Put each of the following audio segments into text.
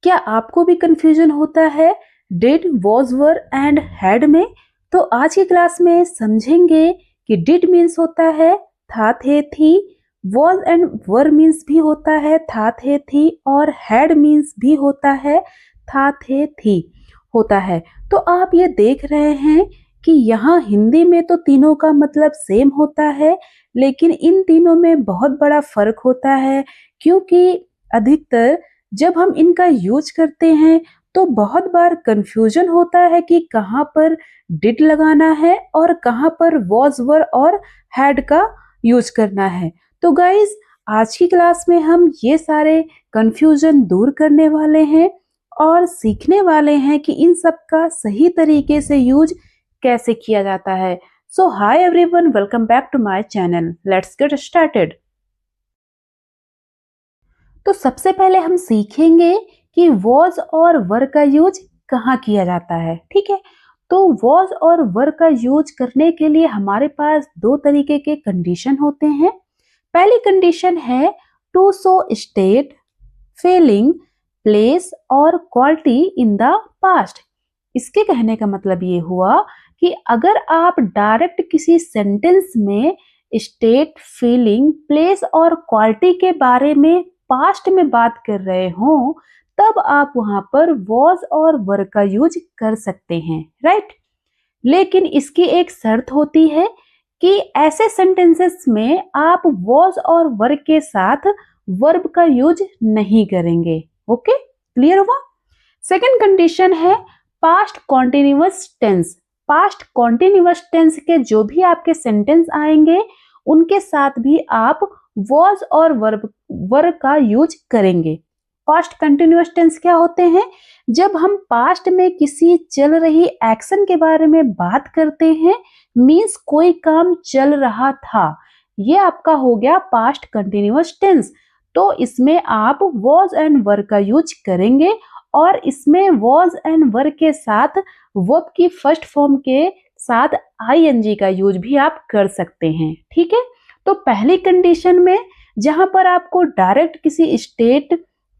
क्या आपको भी कंफ्यूजन होता है did, was, were and had में? तो आज की क्लास में समझेंगे कि डिड मीन्स होता है था, थे, थी, वॉज एंड वर मीन्स भी होता है था, थे, थी, और हैड मीन्स भी होता है था, थे, थी होता है। तो आप ये देख रहे हैं कि यहाँ हिंदी में तो तीनों का मतलब सेम होता है, लेकिन इन तीनों में बहुत बड़ा फर्क होता है, क्योंकि अधिकतर जब हम इनका यूज करते हैं तो बहुत बार कंफ्यूजन होता है कि कहाँ पर डिड लगाना है और कहाँ पर वॉज, वर और हैड का यूज करना है। तो गाइज आज की क्लास में हम ये सारे कंफ्यूजन दूर करने वाले हैं और सीखने वाले हैं कि इन सब का सही तरीके से यूज कैसे किया जाता है। So hi everyone, welcome back to my channel. Let's get started. तो सबसे पहले हम सीखेंगे कि वॉज और वर का यूज कहाँ किया जाता है। ठीक है, तो वॉज और वर का यूज करने के लिए हमारे पास दो तरीके के कंडीशन होते हैं। पहली कंडीशन है to show state, feeling, place और क्वालिटी इन द पास्ट। इसके कहने का मतलब ये हुआ कि अगर आप डायरेक्ट किसी सेंटेंस में स्टेट, फीलिंग, प्लेस और क्वालिटी के बारे में पास्ट में बात कर रहे हो तब आप वहां पर वॉज और वर का यूज कर सकते हैं, राइट। लेकिन इसकी एक शर्त होती है कि ऐसे सेंटेंसेस में आप वॉज और वर के साथ वर्ब का यूज नहीं करेंगे। ओके, क्लियर हुआ। सेकंड कंडीशन है past continuous tense. Past continuous tense के जो भी आपके सेंटेंस आएंगे उनके साथ भी आप वॉज और वर्ब का यूज करेंगे। पास्ट कंटिन्यूअस टेंस क्या होते हैं? जब हम पास्ट में किसी चल रही एक्शन के बारे में बात करते हैं, मीन्स कोई काम चल रहा था, ये आपका हो गया पास्ट कंटिन्यूअस टेंस। तो इसमें आप वॉज एंड वर का यूज करेंगे और इसमें वॉज एंड वर के साथ वर्ब की फर्स्ट फॉर्म के साथ आईएनजी का यूज भी आप कर सकते हैं। ठीक है, तो पहली कंडीशन में जहां पर आपको डायरेक्ट किसी स्टेट,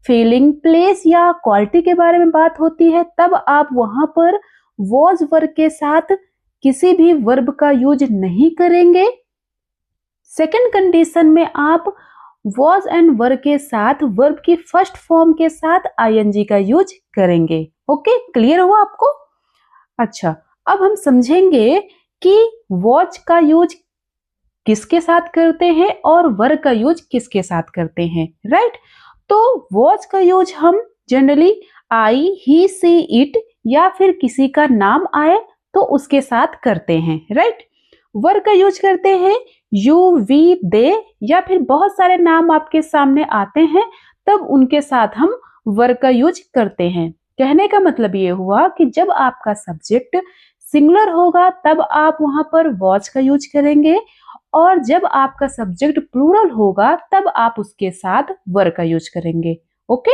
फीलिंग, प्लेस या क्वालिटी के बारे में बात होती है तब आप वहां पर वॉज वर के साथ किसी भी वर्ब का यूज नहीं करेंगे। सेकंड कंडीशन में आप वॉज एंड वर के साथ वर्ब की फर्स्ट फॉर्म के साथ आईएनजी का यूज करेंगे। ओके, क्लियर हुआ आपको? अच्छा, अब हम समझेंगे कि वॉज का यूज किसके साथ करते हैं और वर का यूज किसके साथ करते हैं, राइट। तो वॉज का यूज हम generally I, he, C, it या फिर किसी का नाम आए तो उसके साथ करते हैं, राइट। वर का यूज करते हैं यू, वी, दे या फिर बहुत सारे नाम आपके सामने आते हैं तब उनके साथ हम वर का यूज करते हैं। कहने का मतलब ये हुआ कि जब आपका सब्जेक्ट सिंगुलर होगा तब आप वहां पर वॉज का यूज करेंगे और जब आपका सब्जेक्ट प्लूरल होगा तब आप उसके साथ वर का यूज करेंगे। ओके,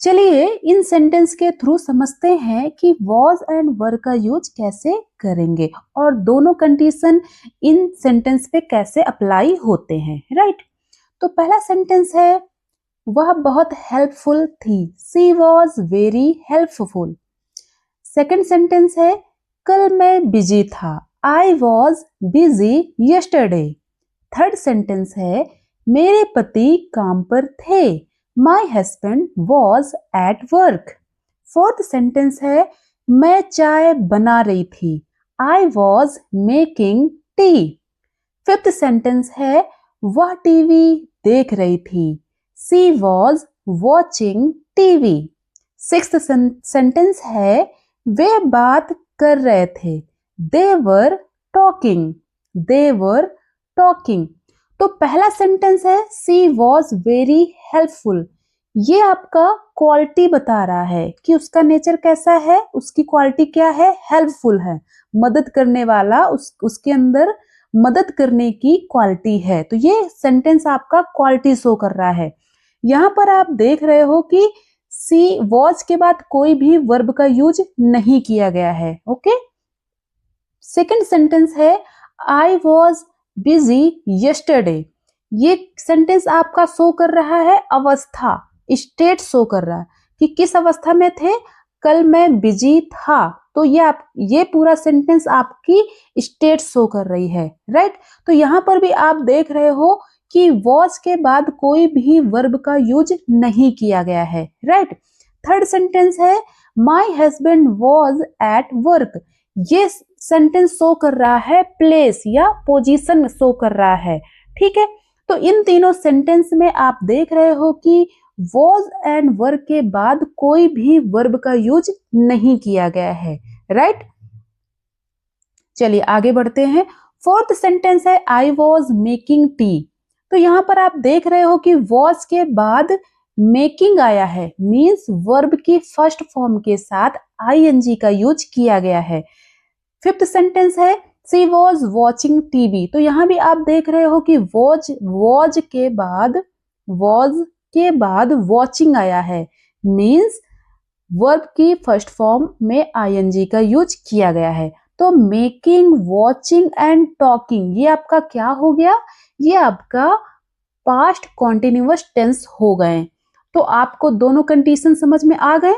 चलिए इन सेंटेंस के थ्रू समझते हैं कि वॉज एंड वर का यूज कैसे करेंगे और दोनों कंडीशन इन सेंटेंस पे कैसे अप्लाई होते हैं, राइट। तो पहला सेंटेंस है वह बहुत हेल्पफुल थी, she was very helpful. Second sentence है कल मैं बिजी था, I was busy yesterday. Third sentence है मेरे पति काम पर थे, my husband was at work. Fourth sentence है मैं चाय बना रही थी, I was making tea. Fifth sentence है वह टीवी देख रही थी, she was watching TV. Sixth sentence है वे बात कर रहे थे, दे were talking, they were talking. तो पहला सेंटेंस है सी वॉज वेरी हेल्पफुल। ये आपका क्वालिटी बता रहा है कि उसका नेचर कैसा है, उसकी क्वालिटी क्या है, हेल्पफुल है, मदद करने वाला, उसके अंदर मदद करने की क्वालिटी है। तो ये सेंटेंस आपका क्वालिटी शो कर रहा है। यहां पर आप देख रहे हो कि सी वॉज के बाद कोई भी वर्ब का यूज नहीं किया गया है। ओके, सेकंड सेंटेंस है आई वॉज बिजी यस्टरडे। ये सेंटेंस आपका शो कर रहा है अवस्था, स्टेट शो कर रहा है कि किस अवस्था में थे, कल मैं बिजी था। तो ये पूरा सेंटेंस आपकी स्टेट शो कर रही है, राइट। तो यहाँ पर भी आप देख रहे हो कि वॉज के बाद कोई भी वर्ब का यूज नहीं किया गया है, राइट। थर्ड सेंटेंस है माई हस्बैंड वॉज एट वर्क। ये सेंटेंस शो कर रहा है प्लेस या पोजीशन शो कर रहा है, ठीक है। तो इन तीनों सेंटेंस में आप देख रहे हो कि वॉज एंड वर्क के बाद कोई भी वर्ब का यूज नहीं किया गया है, राइट। चलिए आगे बढ़ते हैं। फोर्थ सेंटेंस है आई वॉज मेकिंग टी। तो यहां पर आप देख रहे हो कि वॉज के बाद मेकिंग आया है, मींस वर्ब की फर्स्ट फॉर्म के साथ आईएनजी का यूज किया गया है। फिफ्थ सेंटेंस है शी वॉज वॉचिंग टीवी। तो यहां भी आप देख रहे हो कि वॉज के बाद वॉचिंग आया है, मींस वर्ब की फर्स्ट फॉर्म में आईएनजी का यूज किया गया है। तो मेकिंग, वॉचिंग एंड टॉकिंग ये आपका क्या हो गया, ये आपका पास्ट कॉन्टिन्यूअस टेंस हो गए। तो आपको दोनों कंडीशन समझ में आ गए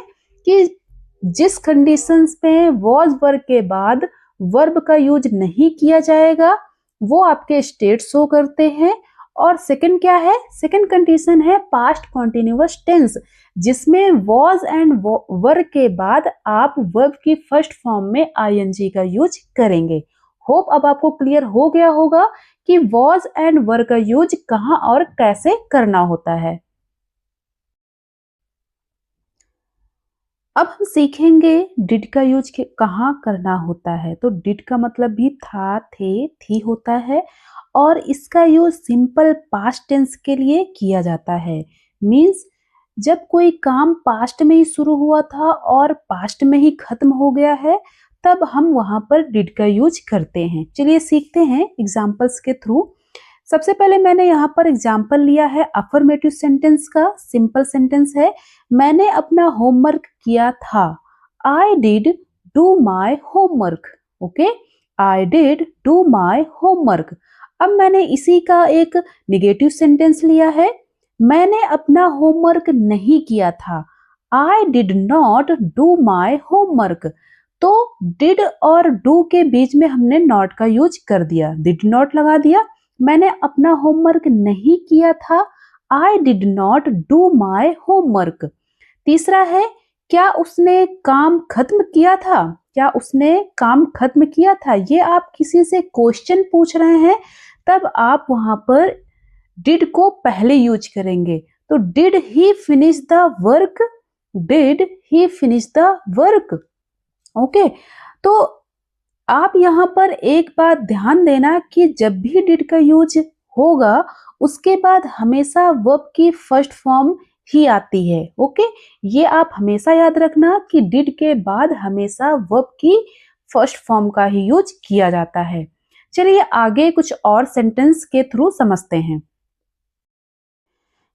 कि जिस कंडीशन पे वॉज वर्ब के बाद वर्ब का यूज नहीं किया जाएगा वो आपके स्टेट शो करते हैं। और सेकंड क्या है, सेकंड कंडीशन है पास्ट कॉन्टिन्यूअस टेंस, जिसमें वॉज एंड वर्ब के बाद आप वर्ब की फर्स्ट फॉर्म में आईएनजी का यूज करेंगे। होप अब आपको क्लियर हो गया होगा कि वॉज एंड वर्ब का यूज कहां और कैसे करना होता है। अब हम सीखेंगे डिड का यूज कहाँ करना होता है। तो डिड का मतलब भी था, थे, थी होता है और इसका यूज सिंपल पास्ट टेंस के लिए किया जाता है। मींस जब कोई काम पास्ट में ही शुरू हुआ था और पास्ट में ही खत्म हो गया है तब हम वहां पर डिड का यूज करते हैं। चलिए सीखते हैं एग्जाम्पल्स के थ्रू। सबसे पहले मैंने यहाँ पर एग्जाम्पल लिया है अफर्मेटिव सेंटेंस का। सिंपल सेंटेंस है मैंने अपना होमवर्क किया था। I did do my homework. Okay, I did do my homework. अब मैंने इसी का एक निगेटिव सेंटेंस लिया है, मैंने अपना होमवर्क नहीं किया था। आई did not do my homework. तो डिड और डू के बीच में हमने नॉट का यूज कर दिया, डिड नॉट लगा दिया। मैंने अपना होमवर्क नहीं किया था, आई did not do my homework. तीसरा है क्या उसने काम खत्म किया था, क्या उसने काम खत्म किया था। ये आप किसी से क्वेश्चन पूछ रहे हैं तब आप वहां पर डिड को पहले यूज करेंगे। तो did he finish the work, did he finish the work. Okay, तो आप यहाँ पर एक बात ध्यान देना कि जब भी डिड का यूज होगा उसके बाद हमेशा वर्ब की फर्स्ट फॉर्म ही आती है। ओके, ये आप हमेशा याद रखना कि डिड के बाद हमेशा वर्ब की फर्स्ट फॉर्म का ही यूज किया जाता है। चलिए आगे कुछ और सेंटेंस के थ्रू समझते हैं।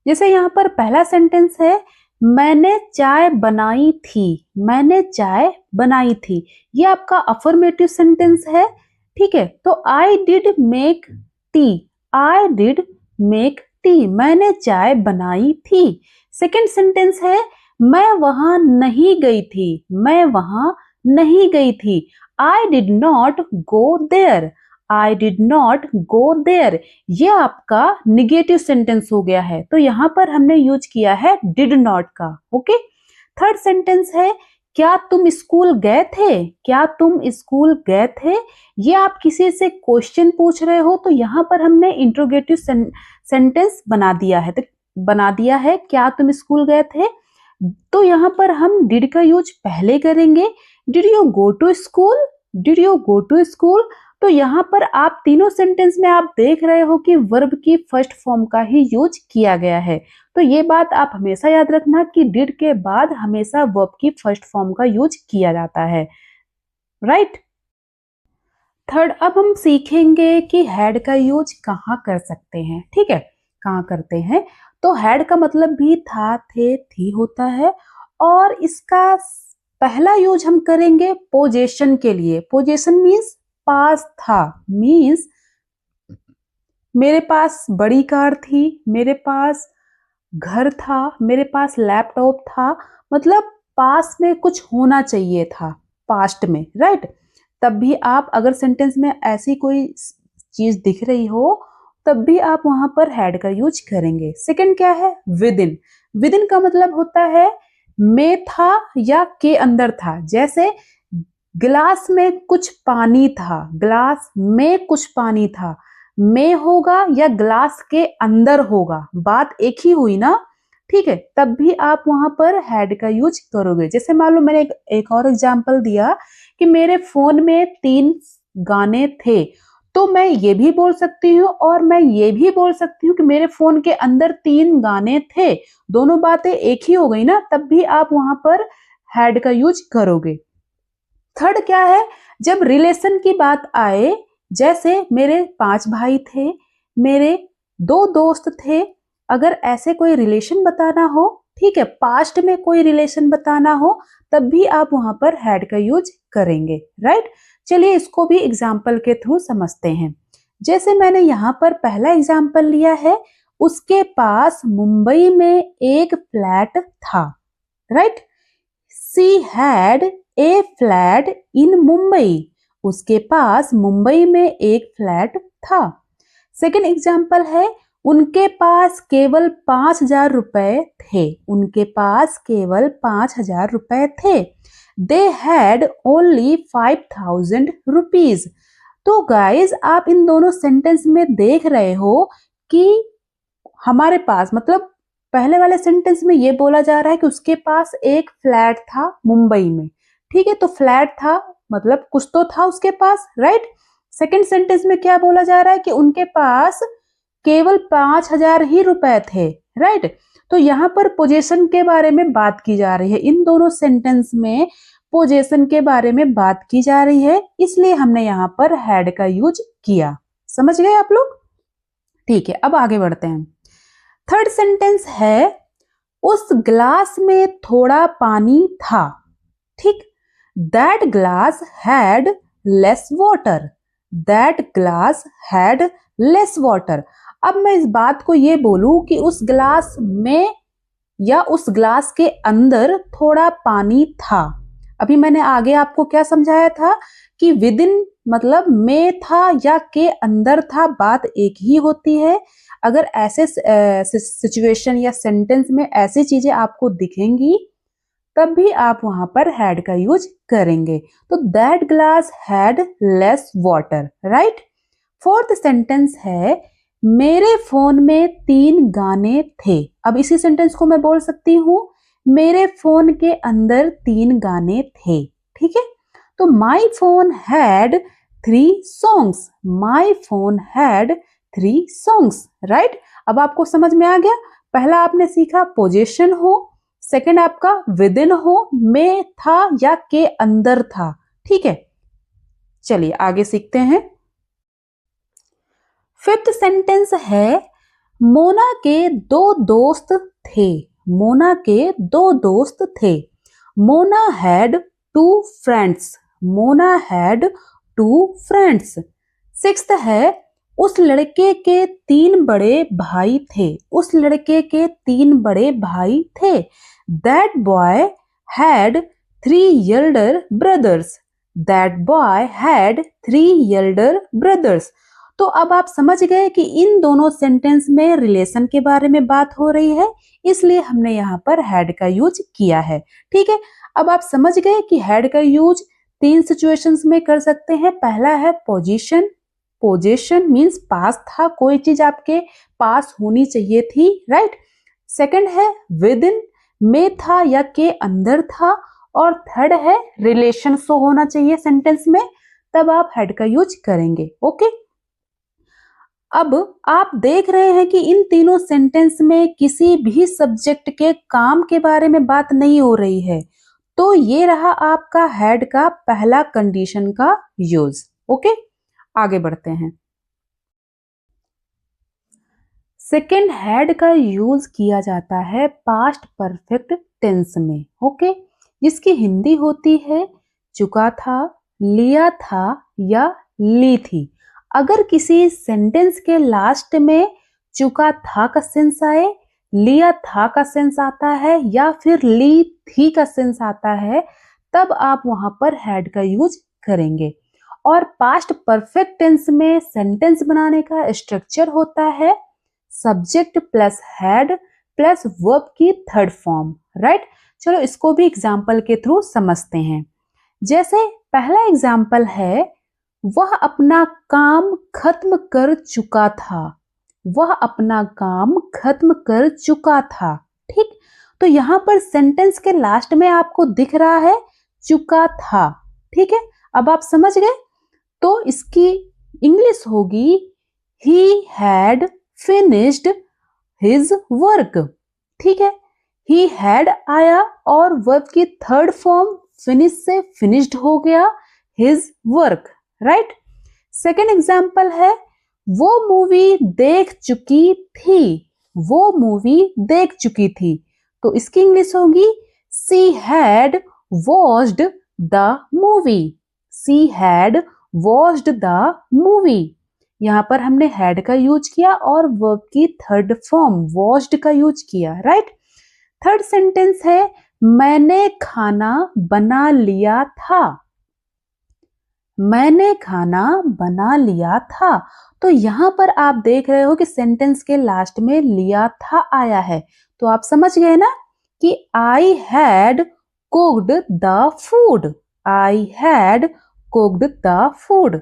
जैसे यहाँ पर पहला सेंटेंस है मैंने चाय बनाई थी, मैंने चाय बनाई थी। ये आपका अफर्मेटिव सेंटेंस है, ठीक है। तो I did make tea, I did make tea, मैंने चाय बनाई थी। सेकंड सेंटेंस है मैं वहां नहीं गई थी, मैं वहां नहीं गई थी। I did not go there, I did not go there. ये आपका निगेटिव सेंटेंस हो गया है, तो यहां पर हमने यूज किया है डिड नॉट का। ओके, थर्ड सेंटेंस है क्या तुम स्कूल गए थे, क्या तुम स्कूल गए थे। ये आप किसी से क्वेश्चन पूछ रहे हो तो यहां पर हमने इंट्रोगेटिव सेंटेंस बना दिया है, तो बना दिया है क्या तुम स्कूल गए थे। तो यहां पर हम डिड का यूज पहले करेंगे। Did you go to school, did you go to school. तो यहाँ पर आप तीनों सेंटेंस में आप देख रहे हो कि वर्ब की फर्स्ट फॉर्म का ही यूज किया गया है। तो ये बात आप हमेशा याद रखना कि डिड के बाद हमेशा वर्ब की फर्स्ट फॉर्म का यूज किया जाता है, राइट। थर्ड, अब हम सीखेंगे कि हैड का यूज कहाँ कर सकते हैं, ठीक है, कहाँ करते हैं। तो हैड का मतलब भी था, थे, थी होता है और इसका पहला यूज हम करेंगे पोजेशन के लिए। पोजेशन मीन्स पास था, मीन्स मेरे पास बड़ी कार थी, मेरे पास घर था, मेरे पास लैपटॉप था, मतलब पास में कुछ होना चाहिए था, पास्ट में, राइट। तब भी आप अगर सेंटेंस में ऐसी कोई चीज दिख रही हो, तब भी आप वहां पर हैड का यूज करेंगे। सेकंड क्या है? With in. विद इन का मतलब होता है में था या के अंदर था। जैसे गिलास में कुछ पानी था, ग्लास में कुछ पानी था, में होगा या ग्लास के अंदर होगा, बात एक ही हुई ना, ठीक है। तब भी आप वहां पर हैड का यूज करोगे। जैसे मान लो मैंने एक और एग्जांपल दिया कि मेरे फोन में 3 गाने थे, तो मैं ये भी बोल सकती हूँ और मैं ये भी बोल सकती हूँ कि मेरे फोन के अंदर 3 गाने थे। दोनों बातें एक ही हो गई ना, तब भी आप वहां पर हैड का यूज करोगे। थर्ड क्या है? जब रिलेशन की बात आए, जैसे मेरे 5 भाई थे, मेरे 2 दोस्त थे, अगर ऐसे कोई रिलेशन बताना हो, ठीक है, पास्ट में कोई रिलेशन बताना हो, तब भी आप वहां पर हैड का यूज करेंगे, राइट। चलिए इसको भी एग्जाम्पल के थ्रू समझते हैं। जैसे मैंने यहाँ पर पहला एग्जाम्पल लिया है, उसके पास मुंबई में एक फ्लैट था, right. She had a flat in Mumbai. उसके पास मुंबई में एक फ्लैट था। सेकेंड एग्जाम्पल है, उनके पास केवल 5,000 रुपए थे। उनके पास केवल 5,000 रुपए थे। They had only 5,000 rupees. तो गाइज आप इन दोनों सेंटेंस में देख रहे हो कि हमारे पास, मतलब पहले वाले सेंटेंस में ये बोला जा रहा है कि उसके पास एक फ्लैट था मुंबई में, ठीक है। तो फ्लैट था मतलब कुछ तो था उसके पास, राइट। सेकंड सेंटेंस में क्या बोला जा रहा है कि उनके पास केवल 5,000 ही रुपए थे, राइट। तो यहाँ पर पोजीशन के बारे में बात की जा रही है। इन दोनों सेंटेंस में पोजीशन के बारे में बात की जा रही है, इसलिए हमने यहाँ पर हैड का यूज किया। समझ गए आप लोग? ठीक है, अब आगे बढ़ते हैं। थर्ड सेंटेंस है, उस ग्लास में थोड़ा पानी था, ठीक। That glass had less water. That glass had less water. अब मैं इस बात को ये बोलूं कि उस ग्लास में या उस ग्लास के अंदर थोड़ा पानी था। अभी मैंने आगे आपको क्या समझाया था कि विद इन मतलब में था या के अंदर था, बात एक ही होती है। अगर ऐसे सिचुएशन या सेंटेंस में ऐसी चीजें आपको दिखेंगी, तब भी आप वहां पर हैड का यूज करेंगे। तो that glass had less water, right. Fourth sentence है, मेरे फोन में 3 गाने थे। अब इसी सेंटेंस को मैं बोल सकती हूँ, मेरे फोन के अंदर 3 गाने थे, ठीक है। तो my phone had 3 songs. My phone had 3 songs, right. अब आपको समझ में आ गया। पहला आपने सीखा पोजीशन हो, सेकंड आपका विद इन हो, में था या के अंदर था, ठीक है। चलिए आगे सीखते हैं। फिफ्थ सेंटेंस है, मोना के 2 दोस्त थे। मोना के 2 दोस्त थे। Mona had 2 friends. Mona had 2 friends. Sixth है, उस लड़के के 3 बड़े भाई थे। उस लड़के के 3 बड़े भाई थे। That boy had 3 Elder brothers. That boy had 3 Elder brothers. तो अब आप समझ गए कि इन दोनों सेंटेंस में रिलेशन के बारे में बात हो रही है, इसलिए हमने यहाँ पर हैड का यूज किया है, ठीक है। अब आप समझ गए कि हैड का यूज 3 सिचुएशंस में कर सकते हैं। पहला है पोजीशन। पोजीशन मीन्स पास था, कोई चीज आपके पास होनी चाहिए थी, राइट। सेकंड है विद इन, में था या के अंदर था। और थर्ड है रिलेशन शो होना चाहिए सेंटेंस में, तब आप हैड का यूज करेंगे, ओके। अब आप देख रहे हैं कि इन तीनों सेंटेंस में किसी भी सब्जेक्ट के काम के बारे में बात नहीं हो रही है। तो ये रहा आपका हैड का पहला कंडीशन का यूज, ओके। आगे बढ़ते हैं। सेकेंड, हैड का यूज किया जाता है पास्ट परफेक्ट टेंस में, ओके, जिसकी हिंदी होती है चुका था, लिया था या ली थी। अगर किसी सेंटेंस के लास्ट में चुका था का सेंस आए, लिया था का सेंस आता है या फिर ली थी का सेंस आता है, तब आप वहां पर हैड का यूज करेंगे। और पास्ट परफेक्ट टेंस में सेंटेंस बनाने का स्ट्रक्चर होता है subject plus had plus verb की थर्ड फॉर्म, राइट। चलो इसको भी एग्जाम्पल के थ्रू समझते हैं। जैसे पहला एग्जाम्पल है, वह अपना काम खत्म कर चुका था। वह अपना काम खत्म कर चुका था, ठीक। तो यहां पर सेंटेंस के लास्ट में आपको दिख रहा है चुका था, ठीक है। अब आप समझ गए। तो इसकी इंग्लिश होगी he had finished his work, ठीक है। ही हैड आया और वर्ब की थर्ड फॉर्म फिनिश से फिनिश्ड हो गया his work, right. Second example है, वो मूवी देख चुकी थी। वो मूवी देख चुकी थी। तो इसकी इंग्लिश होगी she had watched the movie. She had watched the movie. यहां पर हमने हैड का यूज किया और वर्ब की थर्ड फॉर्म वॉच्ड का यूज किया, राइट। थर्ड सेंटेंस है, मैंने खाना बना लिया था। मैंने खाना बना लिया था। तो यहां पर आप देख रहे हो कि सेंटेंस के लास्ट में लिया था आया है। तो आप समझ गए ना कि I had cooked the food. I had cooked the food.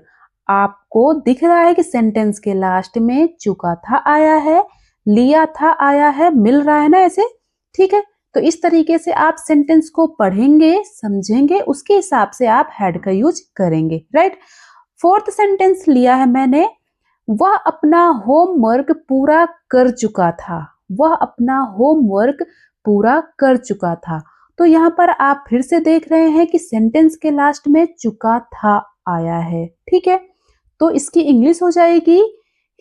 आपको दिख रहा है कि सेंटेंस के लास्ट में चुका था आया है, लिया था आया है, मिल रहा है ना ऐसे, ठीक है। तो इस तरीके से आप सेंटेंस को पढ़ेंगे, समझेंगे, उसके हिसाब से आप हैड का यूज करेंगे, राइट। फोर्थ सेंटेंस लिया है मैंने, वह अपना होमवर्क पूरा कर चुका था। वह अपना होमवर्क पूरा कर चुका था। तो यहाँ पर आप फिर से देख रहे हैं कि सेंटेंस के लास्ट में चुका था आया है, ठीक है। तो इसकी इंग्लिश हो जाएगी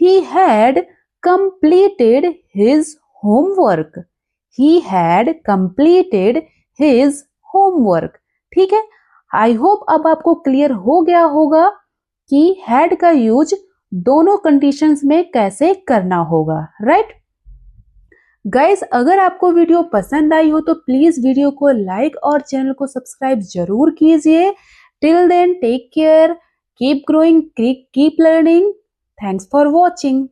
he had completed his homework. He had completed his homework, ठीक है। आई होप अब आपको क्लियर हो गया होगा कि had का यूज दोनों कंडीशंस में कैसे करना होगा, राइट। गाइस, अगर आपको वीडियो पसंद आई हो तो प्लीज वीडियो को लाइक और चैनल को सब्सक्राइब जरूर कीजिए। Till then take care, keep growing, keep learning. Thanks for watching.